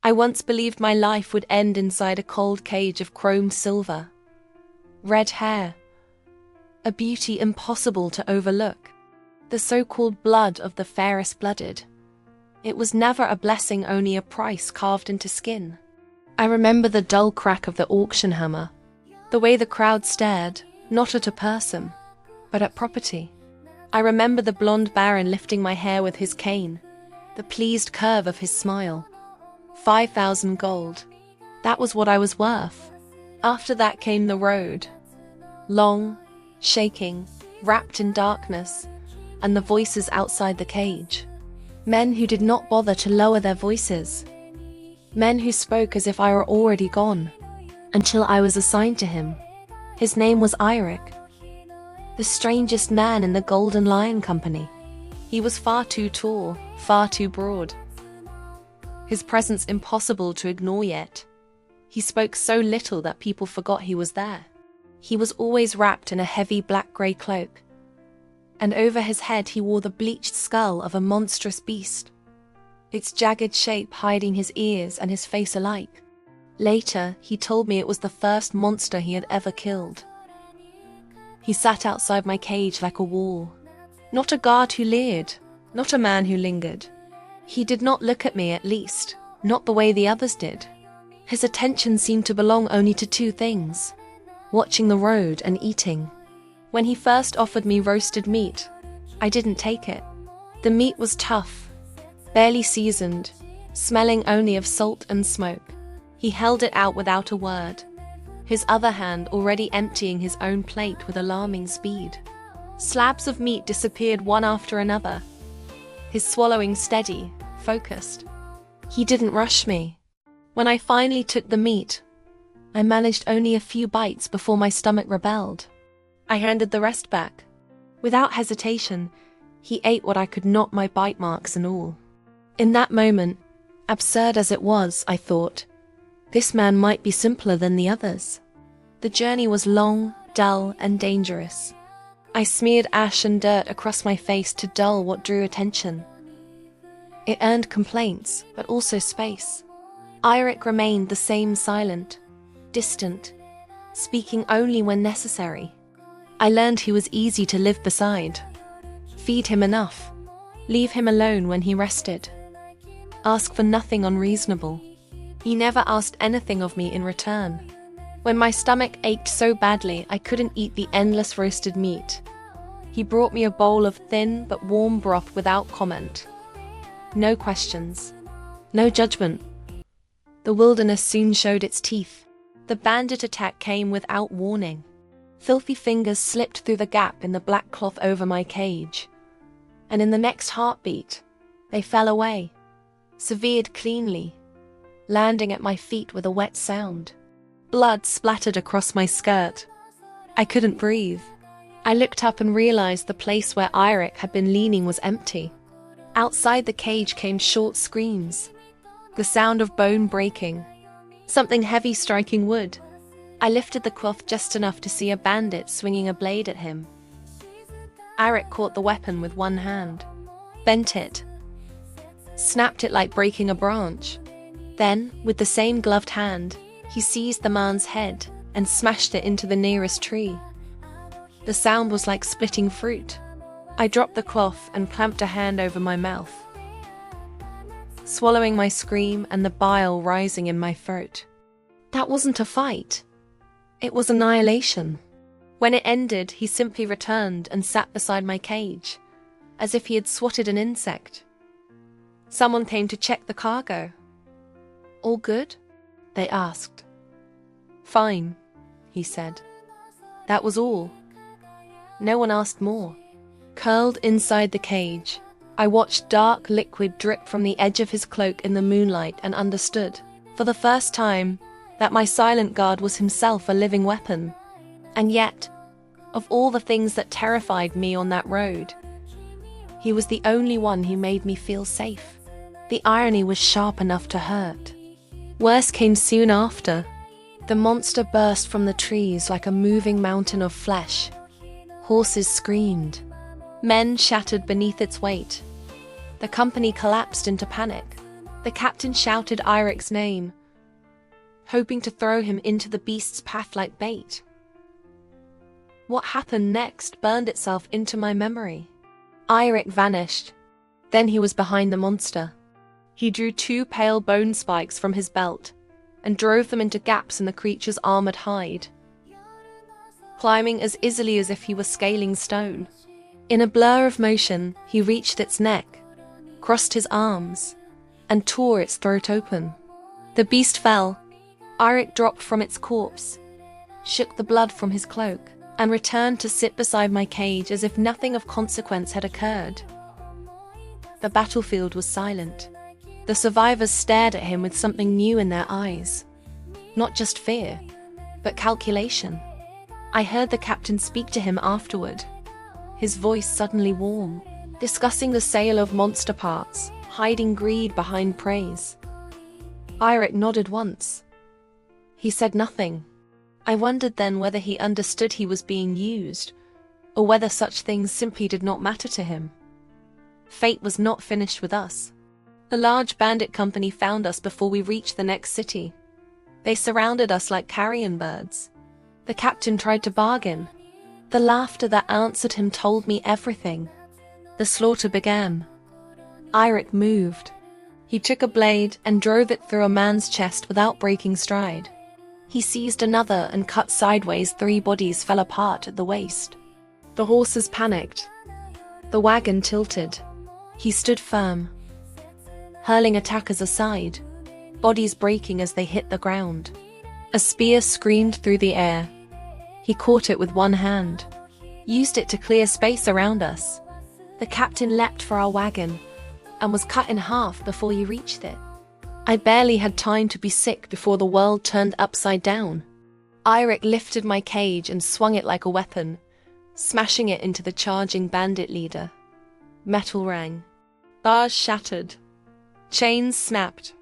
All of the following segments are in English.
I once believed my life would end inside a cold cage of chromed silver. Red hair. A beauty impossible to overlook. The so-called blood of the fairest blooded. It was never a blessing, only a price carved into skin. I remember the dull crack of the auction hammer. The way the crowd stared, not at a person, but at property. I remember the blonde baron lifting my hair with his cane. The pleased curve of his smile. 5,000 gold. That was what I was worth. After that came the road. Long, shaking, wrapped in darkness, and the voices outside the cage. Men who did not bother to lower their voices. Men who spoke as if I were already gone, until I was assigned to him. His name was Eirik. The strangest man in the Golden Lion Company. He was far too tall, far too broad. His presence impossible to ignore yet. He spoke so little that people forgot he was there. He was always wrapped in a heavy black-grey cloak, and over his head he wore the bleached skull of a monstrous beast, its jagged shape hiding his ears and his face alike. Later, he told me it was the first monster he had ever killed. He sat outside my cage like a wall. Not a guard who leered, not a man who lingered. He did not look at me, at least, not the way the others did. His attention seemed to belong only to two things: watching the road and eating. When he first offered me roasted meat, I didn't take it. The meat was tough, barely seasoned, smelling only of salt and smoke. He held it out without a word, his other hand already emptying his own plate with alarming speed. Slabs of meat disappeared one after another, his swallowing steady, focused. He didn't rush me. When I finally took the meat, I managed only a few bites before my stomach rebelled. I handed the rest back. Without hesitation, he ate what I could not, my bite marks and all. In that moment, absurd as it was, I thought, this man might be simpler than the others. The journey was long, dull, and dangerous. I smeared ash and dirt across my face to dull what drew attention. It earned complaints, but also space. Eirik remained the same, silent, distant, speaking only when necessary. I learned he was easy to live beside. Feed him enough. Leave him alone when he rested. Ask for nothing unreasonable. He never asked anything of me in return. When my stomach ached so badly I couldn't eat the endless roasted meat, he brought me a bowl of thin but warm broth without comment. No questions. No judgment. The wilderness soon showed its teeth. The bandit attack came without warning. Filthy fingers slipped through the gap in the black cloth over my cage, and in the next heartbeat, they fell away, severed cleanly, landing at my feet with a wet sound. Blood splattered across my skirt. I couldn't breathe. I looked up and realized the place where Eirik had been leaning was empty. Outside the cage came short screams, the sound of bone breaking, something heavy striking wood. I lifted the cloth just enough to see a bandit swinging a blade at him. Eirik caught the weapon with one hand, bent it, snapped it like breaking a branch. Then, with the same gloved hand, he seized the man's head and smashed it into the nearest tree. The sound was like splitting fruit. I dropped the cloth and clamped a hand over my mouth, swallowing my scream and the bile rising in my throat. That wasn't a fight. It was annihilation. When it ended, he simply returned and sat beside my cage, as if he had swatted an insect. Someone came to check the cargo. All good? They asked. Fine, he said. That was all. No one asked more. Curled inside the cage, I watched dark liquid drip from the edge of his cloak in the moonlight and understood, for the first time, that my silent guard was himself a living weapon. And yet, of all the things that terrified me on that road, he was the only one who made me feel safe. The irony was sharp enough to hurt. Worse came soon after. The monster burst from the trees like a moving mountain of flesh. Horses screamed. Men shattered beneath its weight. The company collapsed into panic. The captain shouted Irik's name, hoping to throw him into the beast's path like bait. What happened next burned itself into my memory. Irik vanished. Then he was behind the monster. He drew 2 pale bone spikes from his belt and drove them into gaps in the creature's armored hide, climbing as easily as if he were scaling stone. In a blur of motion, he reached its neck, crossed his arms, and tore its throat open. The beast fell. Irik dropped from its corpse, shook the blood from his cloak, and returned to sit beside my cage as if nothing of consequence had occurred. The battlefield was silent. The survivors stared at him with something new in their eyes. Not just fear, but calculation. I heard the captain speak to him afterward, his voice suddenly warm, discussing the sale of monster parts, hiding greed behind praise. Irik nodded once. He said nothing. I wondered then whether he understood he was being used, or whether such things simply did not matter to him. Fate was not finished with us. A large bandit company found us before we reached the next city. They surrounded us like carrion birds. The captain tried to bargain. The laughter that answered him told me everything. The slaughter began. Irik moved. He took a blade and drove it through a man's chest without breaking stride. He seized another and cut sideways. 3 bodies fell apart at the waist. The horses panicked. The wagon tilted. He stood firm, hurling attackers aside, bodies breaking as they hit the ground. A spear screamed through the air. He caught it with one hand, used it to clear space around us. The captain leapt for our wagon and was cut in half before he reached it. I barely had time to be sick before the world turned upside down. Irik lifted my cage and swung it like a weapon, smashing it into the charging bandit leader. Metal rang. Bars shattered. Chains snapped.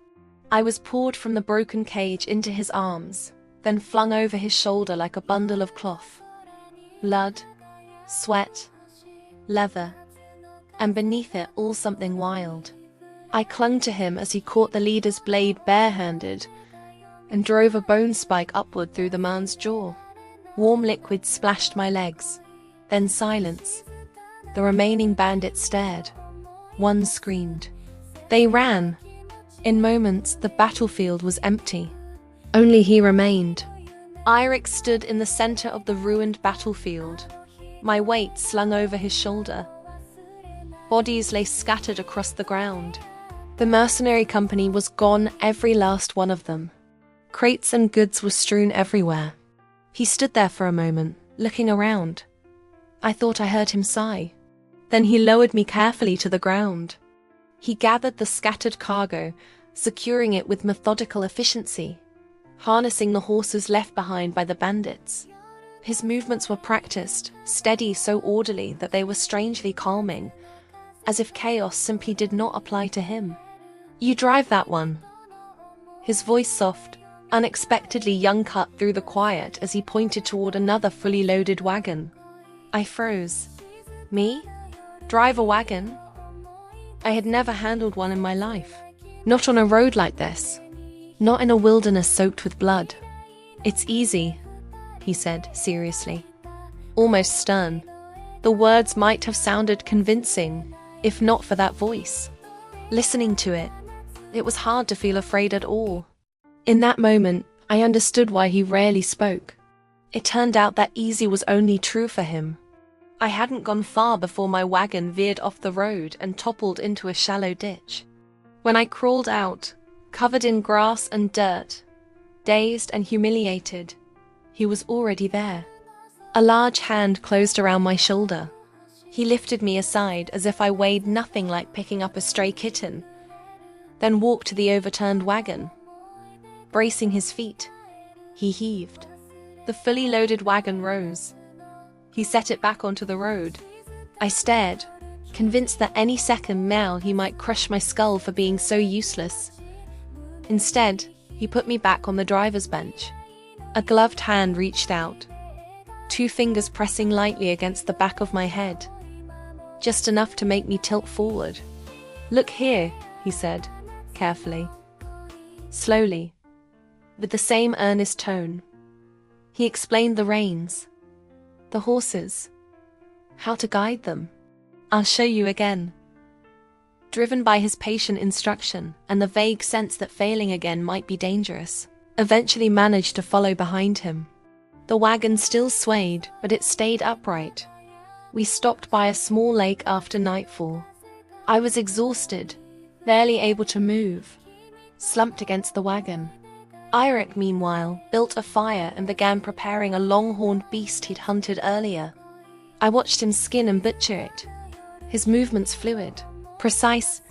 I was poured from the broken cage into his arms, then flung over his shoulder like a bundle of cloth. Blood, sweat, leather, and beneath it all something wild. I clung to him as he caught the leader's blade barehanded and drove a bone spike upward through the man's jaw. Warm liquid splashed my legs, then silence. The remaining bandits stared. One screamed. They ran. In moments, the battlefield was empty. Only he remained. Irik stood in the center of the ruined battlefield, my weight slung over his shoulder. Bodies lay scattered across the ground. The mercenary company was gone, every last one of them. Crates and goods were strewn everywhere. He stood there for a moment, looking around. I thought I heard him sigh. Then he lowered me carefully to the ground. He gathered the scattered cargo, securing it with methodical efficiency, harnessing the horses left behind by the bandits. His movements were practiced, steady, so orderly that they were strangely calming, as if chaos simply did not apply to him. "You drive that one." His voice soft, unexpectedly young, cut through the quiet as he pointed toward another fully loaded wagon. I froze. Me? Drive a wagon? I had never handled one in my life. Not on a road like this. Not in a wilderness soaked with blood. "It's easy," he said seriously, almost stern. The words might have sounded convincing, if not for that voice. Listening to it, it was hard to feel afraid at all. In that moment, I understood why he rarely spoke. It turned out that easy was only true for him. I hadn't gone far before my wagon veered off the road and toppled into a shallow ditch. When I crawled out, covered in grass and dirt, dazed and humiliated, he was already there. A large hand closed around my shoulder. He lifted me aside as if I weighed nothing, like picking up a stray kitten, then walked to the overturned wagon. Bracing his feet, he heaved. The fully loaded wagon rose. He set it back onto the road. I stared, convinced that any second now he might crush my skull for being so useless. Instead, he put me back on the driver's bench. A gloved hand reached out, 2 fingers pressing lightly against the back of my head, just enough to make me tilt forward. "Look here," he said, carefully. Slowly, with the same earnest tone, he explained the reins, the horses, how to guide them. "I'll show you again." Driven by his patient instruction and the vague sense that failing again might be dangerous, eventually managed to follow behind him. The wagon still swayed, but it stayed upright. We stopped by a small lake after nightfall. I was exhausted, barely able to move, slumped against the wagon. Eirik, meanwhile, built a fire and began preparing a long-horned beast he'd hunted earlier. I watched him skin and butcher it, his movements fluid, precise.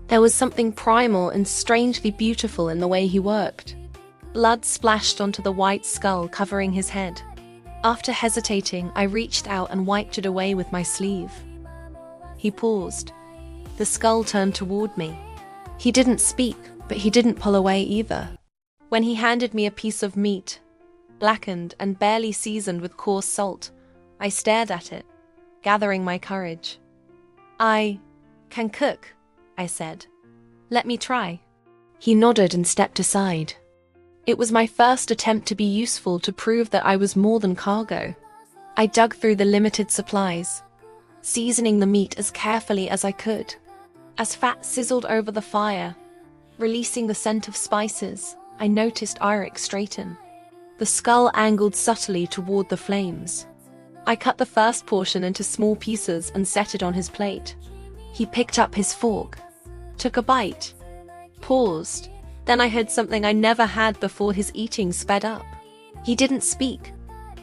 There was something primal and strangely beautiful in the way he worked. Blood splashed onto the white skull covering his head. After hesitating, I reached out and wiped it away with my sleeve. He paused. The skull turned toward me. He didn't speak, but he didn't pull away either. When he handed me a piece of meat, blackened and barely seasoned with coarse salt, I stared at it, gathering my courage. "I can cook," I said. "Let me try." He nodded and stepped aside. It was my first attempt to be useful, to prove that I was more than cargo. I dug through the limited supplies, seasoning the meat as carefully as I could. As fat sizzled over the fire, releasing the scent of spices, I noticed Eirik straighten. The skull angled subtly toward the flames. I cut the first portion into small pieces and set it on his plate. He picked up his fork, took a bite, paused. Then I heard something I never had before. His eating sped up. He didn't speak,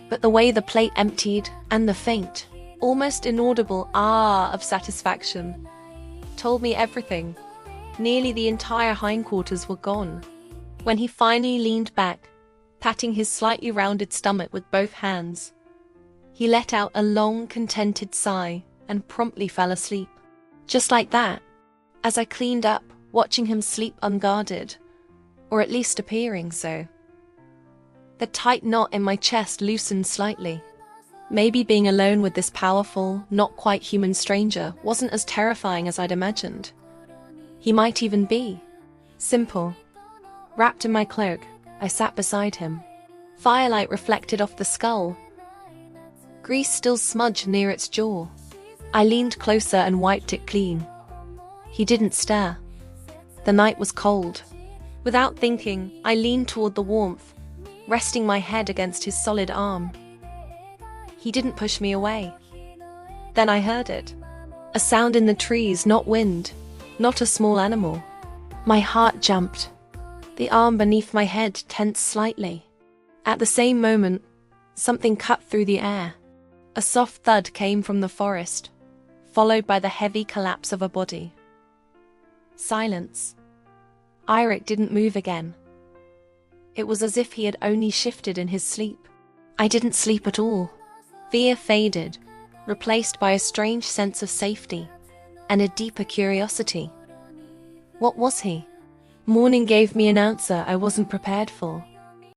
but the way the plate emptied and the faint, almost inaudible ah of satisfaction told me everything. Nearly the entire hindquarters were gone. When he finally leaned back, patting his slightly rounded stomach with both hands, he let out a long, contented sigh and promptly fell asleep. Just like that, as I cleaned up, watching him sleep unguarded, or at least appearing so. The tight knot in my chest loosened slightly. Maybe being alone with this powerful, not quite human stranger wasn't as terrifying as I'd imagined. He might even be simple. Wrapped in my cloak, I sat beside him. Firelight reflected off the skull. Grease still smudged near its jaw. I leaned closer and wiped it clean. He didn't stir. The night was cold. Without thinking, I leaned toward the warmth, resting my head against his solid arm. He didn't push me away. Then I heard it. A sound in the trees, not wind, not a small animal. My heart jumped. The arm beneath my head tensed slightly. At the same moment, something cut through the air. A soft thud came from the forest, followed by the heavy collapse of a body. Silence. Eirik didn't move again. It was as if he had only shifted in his sleep. I didn't sleep at all. Fear faded, replaced by a strange sense of safety and a deeper curiosity. What was he? Morning gave me an answer I wasn't prepared for.